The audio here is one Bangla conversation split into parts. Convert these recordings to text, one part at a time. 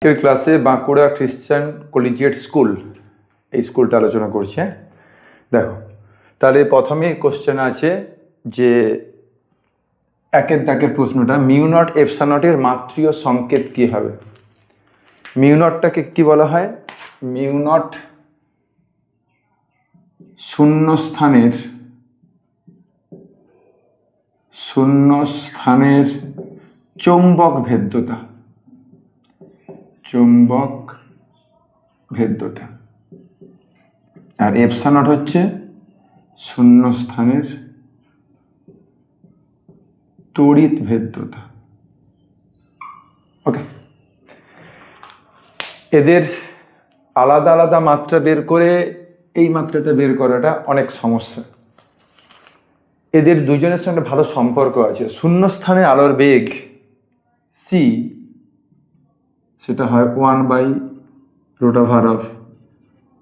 আজকের ক্লাসে বাঁকুড়া খ্রিস্টান কলিজিয়েট স্কুল, এই স্কুলটা আলোচনা করছে। দেখো, তাহলে প্রথমেই কোশ্চেন আছে যে একের দাগের প্রশ্নটা, মিউ নট এপসা নটের মাত্রীয় সংকেত কি হবে? মিউ নটটাকে কি বলা হয়? মিউ নট শূন্যস্থানের চৌম্বক ভেদ্যতা, আর এপসা নট হচ্ছে শূন্যস্থানের তড়িৎ ভেদ্যতা। ওকে, এদের আলাদা আলাদা মাত্রা বের করে এই মাত্রাটা বের করাটা অনেক সমস্যা। এদের দুজনের সঙ্গে ভালো সম্পর্ক আছে। শূন্যস্থানে আলোর বেগ সি, সেটা হয় 1/√of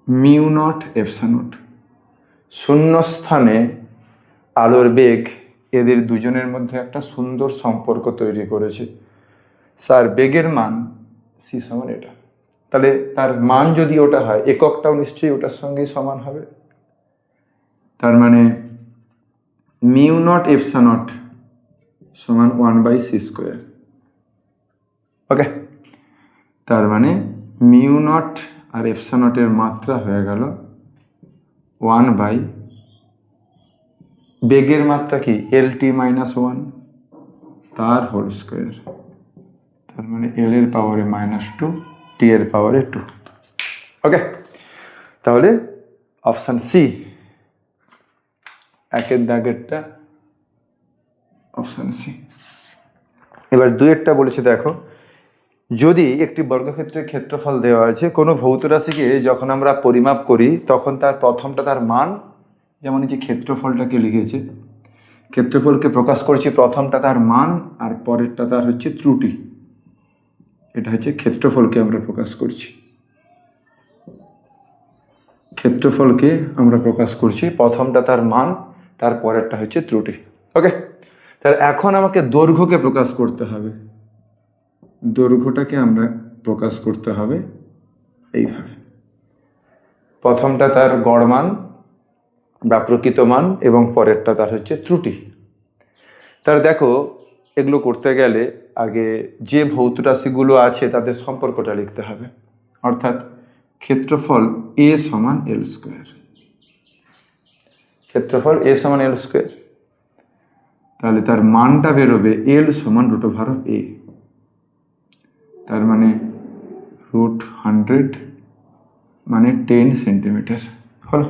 মিউ নট এপসা নট। শূন্যস্থানে আলোর বেগ এদের দুজনের মধ্যে একটা সুন্দর সম্পর্ক তৈরি করেছে। স্যার বেগের মান সি সমান এটা, তাহলে তার মান যদি ওটা হয়, এককটাও নিশ্চয়ই ওটার সঙ্গেই সমান হবে। তার মানে মিউ নট এপসা নট সমান 1/c²। ওকে, তার মানে মিউ নট আর এপসা নটের মাত্রা হয়ে গেল 1/ বেগের মাত্রা কি LT-1 তার হোল স্কোয়ার, তার মানে L এর পাওয়ারে -2, T এর পাওয়ারে 2। ওকে, তাহলে অপশান সি একের দাগেরটা অপশান সি। এবার দুয়েরটা বলেছে, দেখো, যদি একটি বর্গক্ষেত্রের ক্ষেত্রফল দেওয়া আছে, কোনো ভৌত রাশিকে যখন আমরা পরিমাপ করি তখন তার প্রথমটা তার মান, যেমন এই যে ক্ষেত্রফলটাকে লিখেছে, ক্ষেত্রফলকে প্রকাশ করছি, প্রথমটা তার মান আর পরেরটা তার হচ্ছে ত্রুটি। এটা হচ্ছে ক্ষেত্রফলকে আমরা প্রকাশ করছি, প্রথমটা তার মান, তার পরেরটা হচ্ছে ত্রুটি। ওকে, তাহলে এখন আমাকে দৈর্ঘ্যকে প্রকাশ করতে হবে। দৈর্ঘ্যটাকে আমরা প্রকাশ করতে হবে এইভাবে, প্রথমটা তার গড় মান বা প্রকৃত মান এবং পরেরটা তার হচ্ছে ত্রুটি। তাহলে দেখো, এগুলো করতে গেলে আগে যে ভৌত রাশিগুলো আছে তাদের সম্পর্কটা লিখতে হবে, অর্থাৎ ক্ষেত্রফল A সমান L²। ক্ষেত্রফল A সমান L², তাহলে তার মানটা বেরোবে L সমান √A, তার মানে √100 মানে 10 সেন্টিমিটার হলো।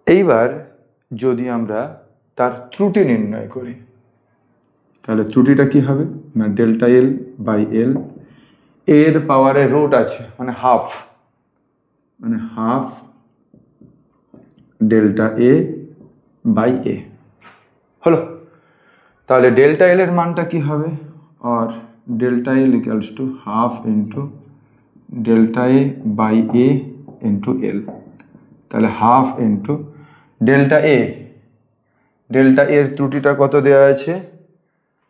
এইবার যদি আমরা তার ত্রুটি নির্ণয় করি, তাহলে ত্রুটিটা কি হবে না, ΔL/L, এর পাওয়ারে রুট আছে মানে হাফ ΔA/A হলো। তাহলে ΔL এর মানটা কি হবে, আর ΔL = ½ ΔA/A × L, তাহলে ½ ΔA। ΔA এর ত্রুটিটা কত দেওয়া আছে?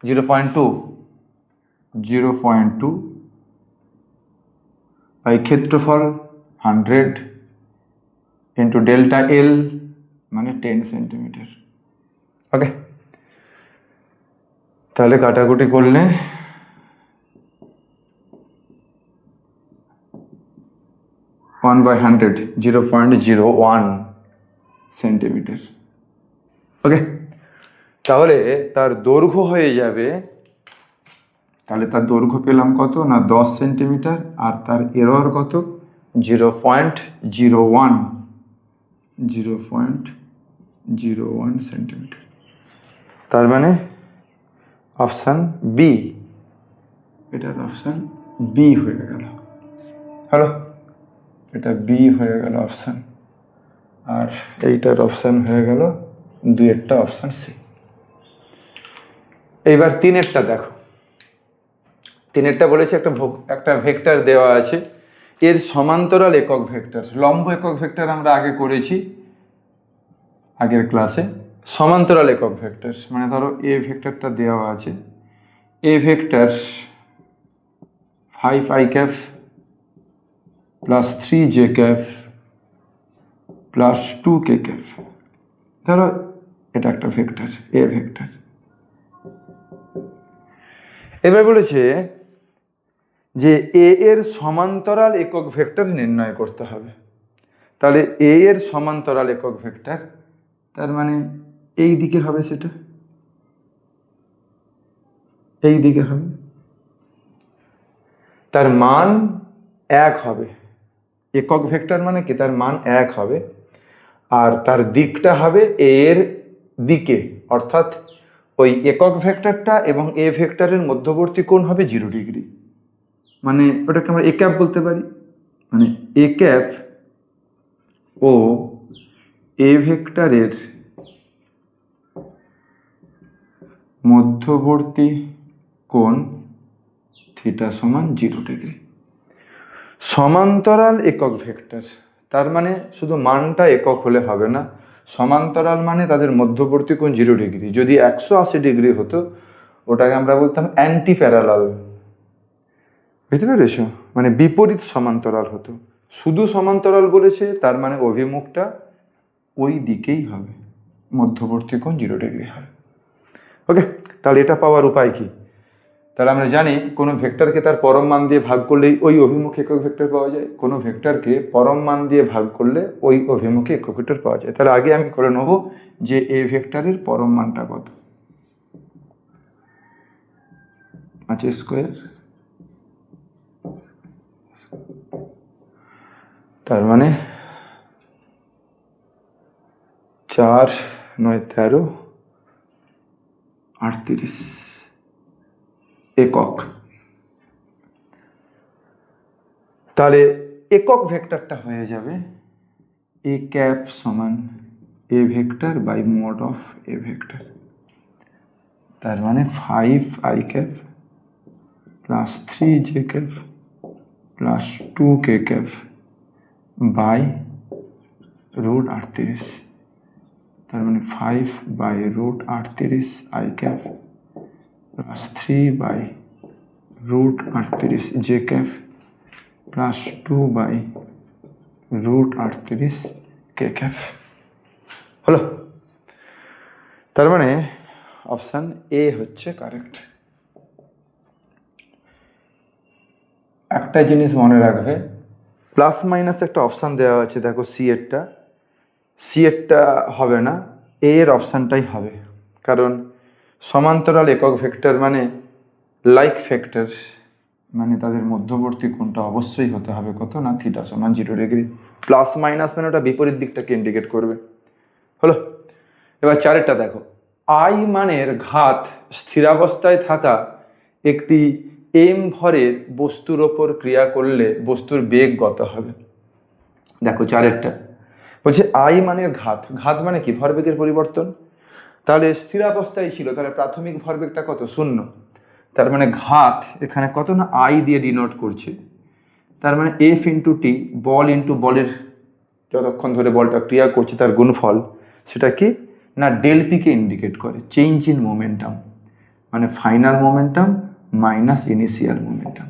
0.2 বাই ক্ষেত্রফল 100 × ΔL মানে 10 সেন্টিমিটার। ওকে, তাহলে কাটাকুটি করলে 1/100 0.01 সেন্টিমিটার। ওকে, তাহলে তার দৈর্ঘ্য হয়ে যাবে, তাহলে তার দৈর্ঘ্য পেলাম কত না 10 সেন্টিমিটার, আর তার এরর কত 0.01 সেন্টিমিটার। তার মানে অপশান বি, এটার অপশান বি হয়ে গেল। হ্যালো, এটা বি হয়ে গেল অপশান, আর এইটার অপশান হয়ে গেল দুইয়েরটা অপশান সি। এইবার তিনেরটা দেখো, তিনেরটা বলেছে একটা ভেক্টর দেওয়া আছে, এর সমান্তরাল একক ভেক্টর, লম্ব একক ভেক্টর আমরা আগে করেছি আগের ক্লাসে। সমান্তরাল একক ভেক্টর মানে ধরো এ ভেক্টরটা দেওয়া আছে, এ vector 5i cap plus 3j cap plus 2k cap. ধরো এটা একটা ভেক্টর, এ ভেক্টর। এবার বলেছে যে এ এর সমান্তরাল একক ভেক্টর নির্ণয় করতে হবে। তাহলে এ এর সমান্তরাল একক ভেক্টর, তার মানে এই দিকে হবে, সেটা এই দিকে হবে, তার মান 1 হবে। একক ভেক্টর মানে কি, তার মান 1 হবে, আর তার দিকটা হবে এ এর দিকে, অর্থাৎ ওই একক ভেক্টরটা এবং এ ভেক্টরের মধ্যবর্তী কোণ হবে 0 ডিগ্রি। মানে ওটাকে আমরা এ ক্যাপ বলতে পারি। মানে এ ক্যাপ ও এ ভেক্টরের মধ্যবর্তী কোণ থিটা সমান 0 ডিগ্রি। সমান্তরাল একক ভেক্টর, তার মানে শুধু মানটা একক হলে হবে না, সমান্তরাল মানে তাদের মধ্যবর্তী কোণ 0 ডিগ্রি। যদি 180 ডিগ্রি হতো ওটাকে আমরা বলতাম অ্যান্টি প্যারালাল, বুঝতে পেরেছ? মানে বিপরীত সমান্তরাল হতো। শুধু সমান্তরাল বলেছে, তার মানে অভিমুখটা ওই দিকেই হবে, মধ্যবর্তী কোণ 0 ডিগ্রি হবে। ওকে, তাহলে এটা পাওয়ার উপায় কি? তাহলে আমরা জানি কোনো ভেক্টরকে তার পরম মান দিয়ে ভাগ করলেই ওই অভিমুখে একক ভেক্টর পাওয়া যায়, কোনো ভেক্টরকে পরম মান দিয়ে ভাগ করলে ওই অভিমুখে একক ভেক্টর পাওয়া যায়। তাহলে আগে আমি করে নেব যে এ ভেক্টরের পরম মানটা কত। আচ্ছা, স্কোয়ার, তার মানে 4 9 13 38 একক। তাহলে একক ভেক্টরটা হয়ে যাবে এ ক্যাপ সমান a vector by mod of a vector, তার মানে 5i cap plus 3j cap plus 2k cap by root 38, তার মানে 5 by root 38 i cap plus 3 by root 38 j cap plus 2 by root 38 k cap. হলো? তার মানে অপশান এ হচ্ছে কারেক্ট। একটা জিনিস মনে রাখবে, প্লাস মাইনাস একটা অপশান দেওয়া আছে, দেখো সি এরটা হবে না, এ এর অপশানটাই হবে। কারণ সমান্তরাল একক ভেক্টর মানে লাইক ভেক্টর, মানে তাদের মধ্যবর্তী কোণটা অবশ্যই হতে হবে কত না, থিটা সমান 0 ডিগ্রি। প্লাস মাইনাস মানে ওটা বিপরীত দিকটাকে ইন্ডিকেট করবে। হলো? এবার 4টা দেখো, আই মানের ঘাত স্থিরাবস্থায় থাকা একটি এম ভরের বস্তুর ওপর ক্রিয়া করলে বস্তুর বেগ কত হবে। দেখো 4টা বলছে আই মানের ঘাত, ঘাত মানে কি, ভরবেগের পরিবর্তন। তাহলে স্থিরাবস্থায় ছিল, তাহলে প্রাথমিক ভরবেগটা কত, 0। তার মানে ঘাত এখানে কত না, আই দিয়ে ডিনোট করছে, তার মানে এফ ইন্টু টি, বল ইন্টু বলের যতক্ষণ ধরে বলটা ক্রিয়া করছে তার গুণফল, সেটা কি না ডেল পিকে ইন্ডিকেট করে, চেঞ্জ ইন মোমেন্টাম, মানে final momentum minus initial momentum.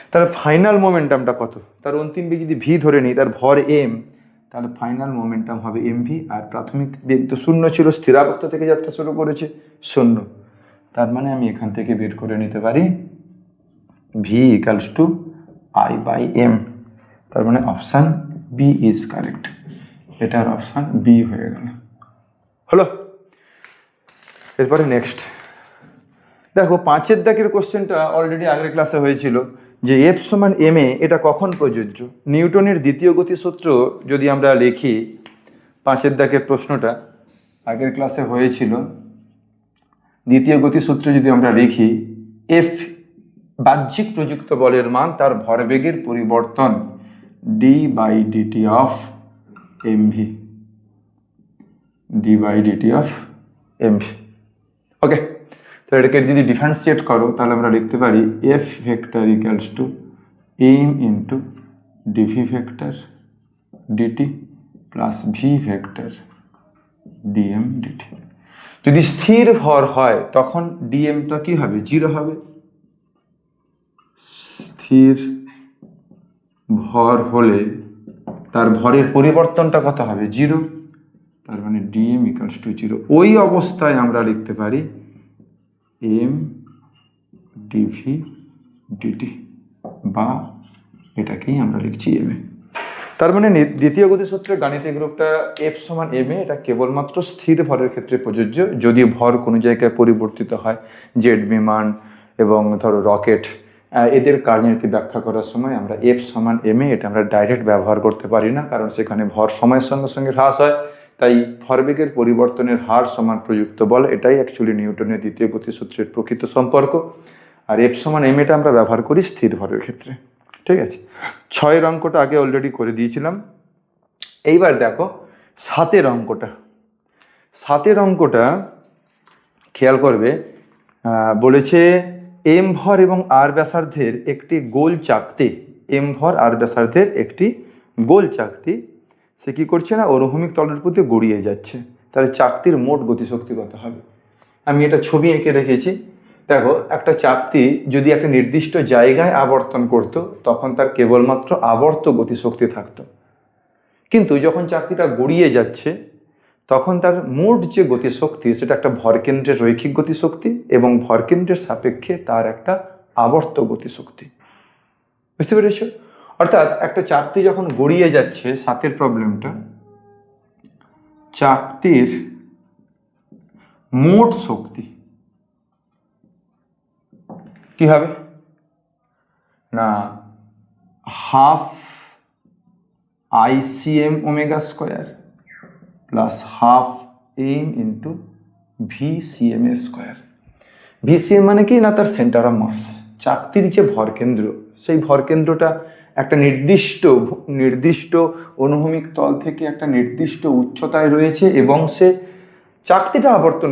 তাহলে ফাইনাল মোমেন্টামটা কত, তার অন্তিম বেগ যদি ভি ধরে নিই, তার ভর এম, তাহলে ফাইনাল মোমেন্টাম হবে এম ভি। আর প্রাথমিক বেগ তো 0 ছিল, স্থিরাবস্থা থেকে যাত্রা শুরু করেছে 0, তার মানে আমি এখান থেকে বের করে নিতে পারি v equals to I by m. তার মানে অপশান বি ইজ কারেক্ট। এটার অপশান বি হয়ে গেল। হলো? এরপরে নেক্সট দেখো 5 দাগের কোশ্চেনটা অলরেডি আগের ক্লাসে হয়েছিল, যে এফ সমান এম এ এটা কখন প্রযোজ্য। নিউটনের দ্বিতীয় গতিসূত্র যদি আমরা লিখি, 5 দাগের প্রশ্নটা আগের ক্লাসে হয়েছিল, দ্বিতীয় গতিসূত্র যদি আমরা লিখি, এফ বাহ্যিক প্রযুক্ত বলের মান তার ভরবেগের পরিবর্তন D by DT of M V, D by DT of M V. Okay, তো এটাকে যদি ডিফারেন্সিয়েট করো তাহলে আমরা লিখতে পারি F vector equals to M into DV vector DT plus V vector DM DT. যদি স্থির ভর হয় তখন ডিএমটা কি হবে, 0 হবে। স্থির ভর হলে তার ভরের পরিবর্তনটা কত হবে? 0। তার মানে dm ইকুয়ালস টু 0। ওই অবস্থায় আমরা লিখতে পারি m dv dt, বা এটাকেই আমরা লিখছি m এ। তার মানে দ্বিতীয় গতিসূত্রের গাণিতিক রূপটা F সমান m এ, এটা কেবলমাত্র স্থির ভরের ক্ষেত্রে প্রযোজ্য। যদি ভর কোনো জায়গায় পরিবর্তিত হয়, জেট বিমান এবং ধরো রকেট, এদের কার্যনীতি ব্যাখ্যা করার সময় আমরা F সমান m এ এটা আমরা ডাইরেক্ট ব্যবহার করতে পারি না, কারণ সেখানে ভর সময়ের সঙ্গে সঙ্গে হ্রাস হয়। তাই ভরবেগের পরিবর্তনের হার সমান প্রযুক্ত বল, এটাই অ্যাকচুয়ালি নিউটনের দ্বিতীয় গতিসূত্রের প্রকৃত সম্পর্ক। আর F সমান m এটা আমরা ব্যবহার করি স্থির ভরের ক্ষেত্রে। ঠিক আছে, 6 অঙ্কটা আগে অলরেডি করে দিয়েছিলাম। এইবার দেখো 7 অঙ্কটা। 7 অঙ্কটা খেয়াল করবে, বলেছে এম ভর এবং আর ব্যাসার্ধের একটি গোল চাকতি, এম ভর আর ব্যাসার্ধের একটি গোল চাকতি, সে কি করছে না, অনুভূমিক তলের প্রতি গড়িয়ে যাচ্ছে। তাহলে চাকতির মোট গতিশক্তি কত হবে? আমি এটা ছবি এঁকে রেখেছি। দেখো, একটা চাকতি যদি একটা নির্দিষ্ট জায়গায় আবর্তন করত, তখন তার কেবলমাত্র আবর্ত গতিশক্তি থাকতো। কিন্তু যখন চাকতিটা গড়িয়ে যাচ্ছে, তখন তার মোট যে গতিশক্তি সেটা একটা ভরকেন্দ্রের রৈখিক গতিশক্তি এবং ভরকেন্দ্রের সাপেক্ষে তার একটা আবর্ত গতিশক্তি। বুঝতে পেরেছ? অর্থাৎ একটা চাকতি যখন গড়িয়ে যাচ্ছে, 7 প্রবলেমটা, চাকতির মোট শক্তি কি হবে না, half ICM omega square plus half m into VCM square. VCM মানে কি না, তার সেন্টার অফ মাস। চাকতির যে ভরকেন্দ্র, সেই ভরকেন্দ্রটা একটা নির্দিষ্ট অনুভূমিক তল থেকে একটা নির্দিষ্ট উচ্চতায় রয়েছে এবং সে চাকতিটা আবর্তন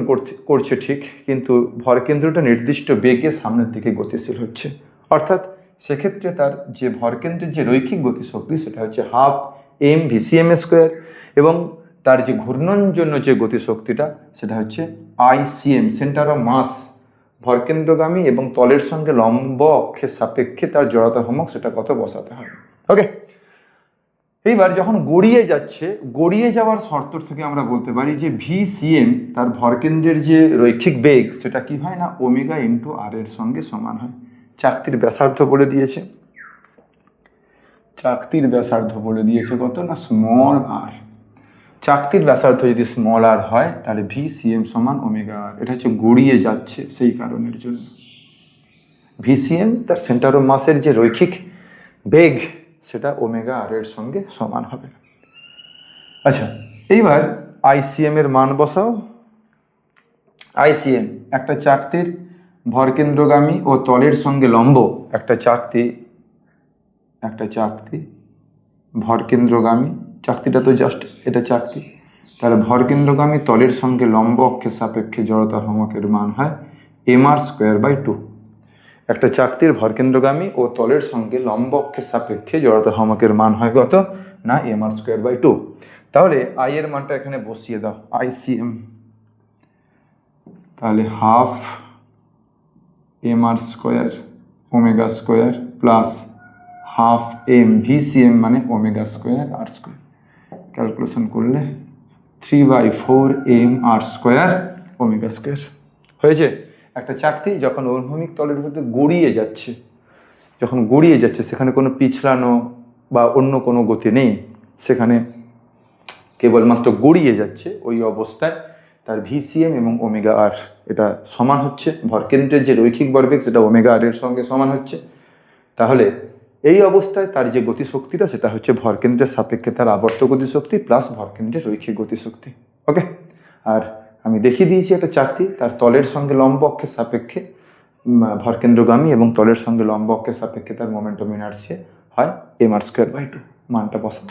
করছে ঠিক, কিন্তু ভরকেন্দ্রটা নির্দিষ্ট বেগে সামনের দিকে গতিশীল হচ্ছে। অর্থাৎ সেক্ষেত্রে তার যে ভরকেন্দ্রের যে রৈখিক গতিশক্তি সেটা হচ্ছে হাফ m VCM স্কোয়ার, এবং তার যে ঘূর্ণন জন্য যে গতিশক্তিটা সেটা হচ্ছে ICM, সেন্টার অফ মাস। ভরকেন্দ্রগামী এবং তলের সঙ্গে লম্ব অক্ষের সাপেক্ষে তার জড়তা ভ্রামক সেটা কত বসাতে হবে। ওকে, এইবার যখন গড়িয়ে যাচ্ছে, গড়িয়ে যাওয়ার শর্ত থেকে আমরা বলতে পারি যে VCM তার ভরকেন্দ্রের যে রৈখিক বেগ সেটা কি হয় না, ওমেগা ইন্টু আর এর সঙ্গে সমান হয়। চাকতির ব্যাসার্ধ বলে দিয়েছে, চাকতির ব্যাসার্ধ বলে দিয়েছে কত না, স্মল আর। চাকতির ব্যাসার্ধ যদি স্মল আর হয়, তাহলে VCM সমান ওমেগা আর। এটা হচ্ছে গড়িয়ে যাচ্ছে সেই কারণের জন্য। VCM তার সেন্টার অফ মাসের যে রৈখিক বেগ সেটা ওমেগা আর এর সঙ্গে সমান হবে। আচ্ছা, এইবার ICM এর মান বসাও। ICM একটা চাকতির ভরকেন্দ্রগামী ও তলের সঙ্গে লম্ব, একটা চাকতি ভরকেন্দ্রগামী, চাকতিটা তো জাস্ট এটা চাকতি, তাহলে ভরকেন্দ্রগামী তলের সঙ্গে লম্ব অক্ষের সাপেক্ষে জড়তা ভ্রামকের মান হয় mr²/2। একটা চাকতির ভরকেন্দ্রগামী ও তলের সঙ্গে লম্ব অক্ষের সাপেক্ষে জড়তা ভ্রামকের মান হয় কত না, mr²/2। তাহলে I এর মানটা এখানে বসিয়ে দাও, ICM তাহলে half mr² omega square plus half m VCM মানে ওমেগা² r²। ক্যালকুলেশন করলে 3/4 mr² ওমেগা² হয়েছে। একটা চাকতি যখন অনুভূমিক তলের মধ্যে গড়িয়ে যাচ্ছে, সেখানে কোনো পিছলানো বা অন্য কোনো গতি নেই, সেখানে কেবলমাত্র গড়িয়ে যাচ্ছে, ওই অবস্থায় তার VCM এবং ওমেগা আর এটা সমান হচ্ছে। ভরকেন্দ্রের যে রৈখিক ভরবেগ সেটা ওমেগা আর এর সঙ্গে সমান হচ্ছে। তাহলে এই অবস্থায় তার যে গতিশক্তিটা সেটা হচ্ছে ভরকেন্দ্রের সাপেক্ষে তার আবর্ত গতিশক্তি প্লাস ভরকেন্দ্রের রৈখিক গতিশক্তি। ওকে, আর আমি দেখিয়ে দিয়েছি একটা চাকতি তার তলের সঙ্গে লম্ব অক্ষের সাপেক্ষে ভরকেন্দ্রগামী এবং তলের সঙ্গে লম্ব অক্ষের সাপেক্ষে তার মোমেন্টাম ইনার্সিয়া হয় mr²/2। মানটা বসাও,